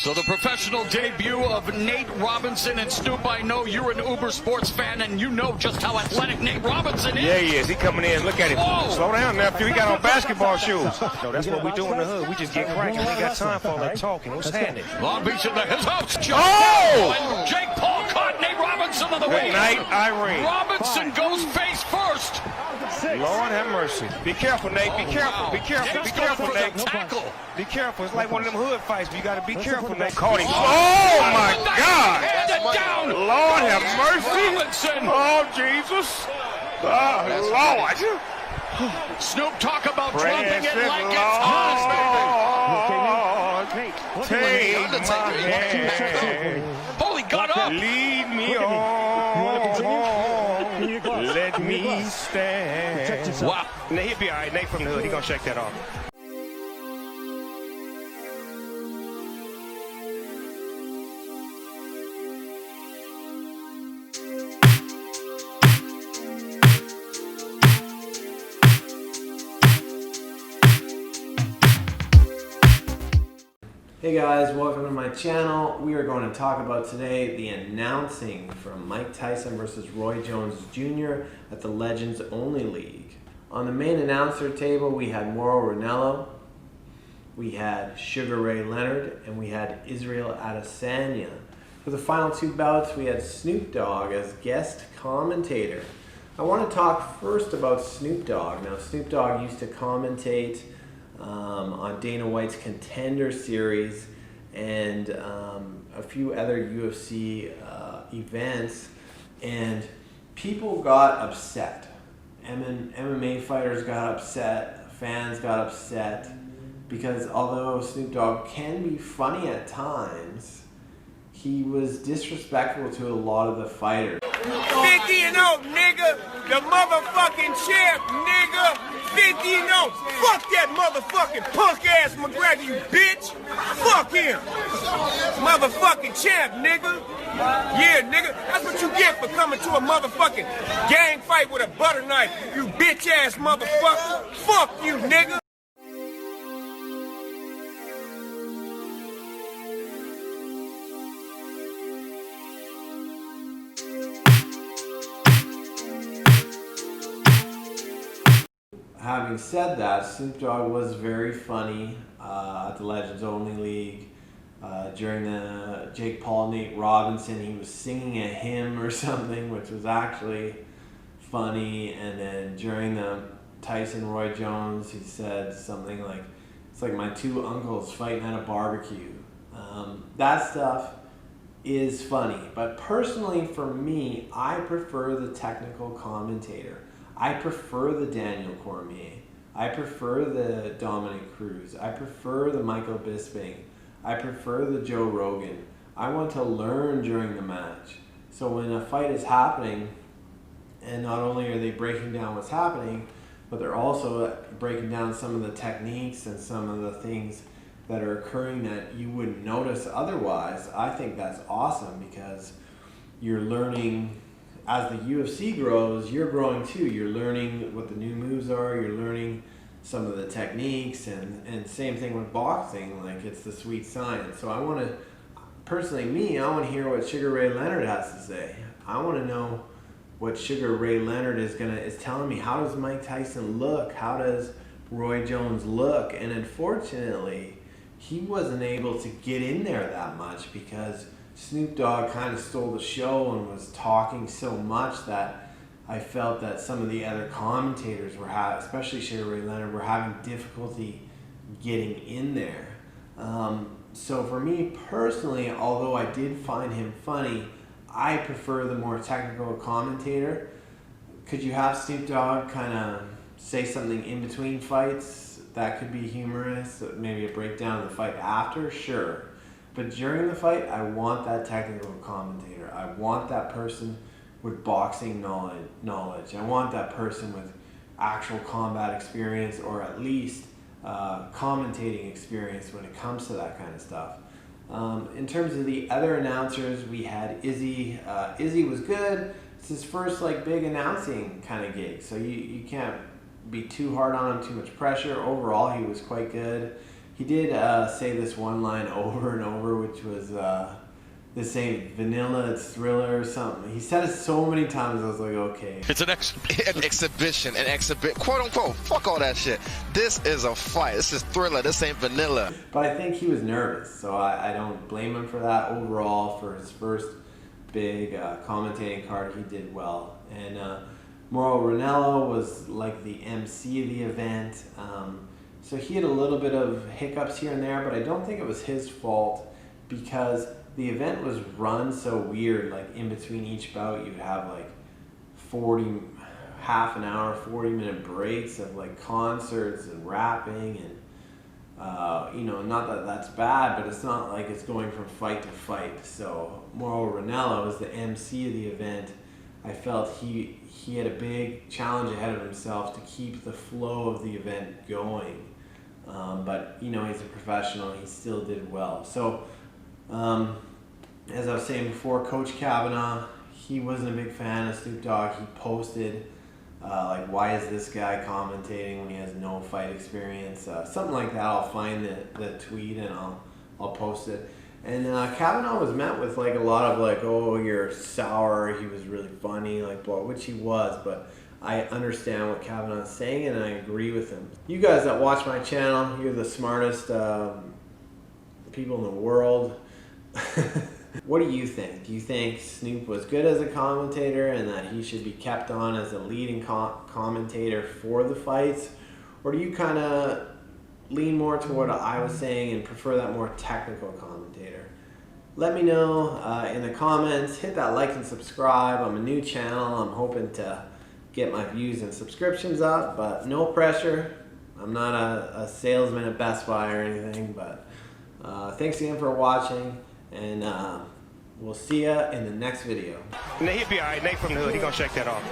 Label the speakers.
Speaker 1: So the professional debut of Nate Robinson. And Snoop, I know you're an Uber sports fan, and you know just how athletic Nate Robinson is.
Speaker 2: Yeah, he is. He coming in. Look at him. Whoa. Slow down, nephew. He got on basketball shoes. No, that's what we do in the hood. We just get cracking. We ain't got time for all that talking. What's happening?
Speaker 1: Long Beach in his house.
Speaker 2: Oh!
Speaker 1: And Jake Paul caught Nate Robinson on the way.
Speaker 2: Good night, Irene.
Speaker 1: Robinson goes face first.
Speaker 2: Lord have mercy. Be careful, Nate. Be careful. Be careful. Be careful, Nate.
Speaker 1: Tackle.
Speaker 2: Be careful. It's like one of them hood fights, but you got to be careful, Nate. Caught him. Oh, my God.
Speaker 1: Down.
Speaker 2: Lord have mercy.
Speaker 1: Robinson.
Speaker 2: Oh, Jesus. Oh, Lord.
Speaker 1: Snoop, talk about dropping it
Speaker 2: Precious
Speaker 1: like it's hot, baby.
Speaker 2: Lord, take my hand.
Speaker 1: Holy, got up.
Speaker 2: Lead me on. Let me stand.
Speaker 1: Wow.
Speaker 2: Nate, he'll be all right. Nate from the hood. He gonna shake that off.
Speaker 3: Hey guys, welcome to my channel. We are going to talk about today the announcing from Mike Tyson versus Roy Jones Jr. at the Legends Only League. On the main announcer table we had Mauro Ranallo, we had Sugar Ray Leonard, and we had Israel Adesanya. For the final two bouts we had Snoop Dogg as guest commentator. I want to talk first about Snoop Dogg. Now Snoop Dogg used to commentate on Dana White's Contender Series and a few other UFC events, and people got upset. MMA fighters got upset, fans got upset, because although Snoop Dogg can be funny at times, he was disrespectful to a lot of the fighters.
Speaker 4: 50-0, nigga. The motherfucking champ, nigga. 50-0. Fuck that motherfucking punk ass McGregor, you bitch. Fuck him. Motherfucking champ, nigga. Yeah, nigga. That's what you get for coming to a motherfucking gang fight with a butter knife, you bitch ass motherfucker. Fuck you, nigga.
Speaker 3: Having said that, Snoop Dogg was very funny at the Legends Only League. During the Jake Paul, Nate Robinson, he was singing a hymn or something, which was actually funny. And then during the Tyson Roy Jones, he said something like, "It's like my two uncles fighting at a barbecue." That stuff is funny. But personally, for me, I prefer the technical commentator. I prefer the Daniel Cormier. I prefer the Dominic Cruz. I prefer the Michael Bisping. I prefer the Joe Rogan. I want to learn during the match. So when a fight is happening, and not only are they breaking down what's happening, but they're also breaking down some of the techniques and some of the things that are occurring that you wouldn't notice otherwise, I think that's awesome, because you're learning. As the UFC grows, you're growing too. You're learning what the new moves are. You're learning some of the techniques, and same thing with boxing. Like, it's the sweet science. So I want to, personally, I want to hear what Sugar Ray Leonard has to say. I want to know what Sugar Ray Leonard is telling me. How does Mike Tyson look? How does Roy Jones look? And unfortunately, he wasn't able to get in there that much, because Snoop Dogg kind of stole the show and was talking so much that I felt that some of the other commentators were especially Sugar Ray Leonard, were having difficulty getting in there. So for me personally, although I did find him funny, I prefer the more technical commentator. Could you have Snoop Dogg kind of say something in between fights that could be humorous, maybe a breakdown of the fight after? Sure. But during the fight, I want that technical commentator. I want that person with boxing knowledge. I want that person with actual combat experience, or at least commentating experience when it comes to that kind of stuff. In terms of the other announcers, we had Izzy. Izzy was good. It's his first big announcing kind of gig, so you can't be too hard on him, too much pressure. Overall, he was quite good. he did say this one line over and over, which was this ain't vanilla, it's Thriller or something. He said it so many times, I was like, okay.
Speaker 1: It's an
Speaker 5: exhibition, quote unquote. Fuck all that shit. This is a fight. This is Thriller. This ain't vanilla.
Speaker 3: But I think he was nervous, so I don't blame him for that. Overall, for his first big commentating card, he did well. And Mauro Ranallo was like the MC of the event. So he had a little bit of hiccups here and there, but I don't think it was his fault because the event was run so weird. Like in between each bout, you'd have like half an hour, 40-minute breaks of like concerts and rapping and you know, not that that's bad, but it's not like it's going from fight to fight. So Mauro Ranallo is the MC of the event. I felt he had a big challenge ahead of himself to keep the flow of the event going. But you know, he's a professional. He still did well. So as I was saying before, Coach Kavanaugh, he wasn't a big fan of Snoop Dogg. He posted like, why is this guy commentating when he has no fight experience? Something like that. I'll find the tweet and I'll post it. And Kavanaugh was met with like a lot of like, oh, you're sour. He was really funny, like, blah, which he was. But I understand what Kavanaugh is saying and I agree with him. You guys that watch my channel, you're the smartest people in the world. What do you think? Do you think Snoop was good as a commentator and that he should be kept on as a leading commentator for the fights? Or do you kind of lean more to what I was saying and prefer that more technical commentator? Let me know in the comments. Hit that like and subscribe. I'm a new channel. I'm hoping to get my views and subscriptions up, but no pressure. I'm not a salesman at Best Buy or anything, but thanks again for watching. And we'll see ya in the next video.
Speaker 2: He'll be all right. Nate from the hood, he gonna shake that off.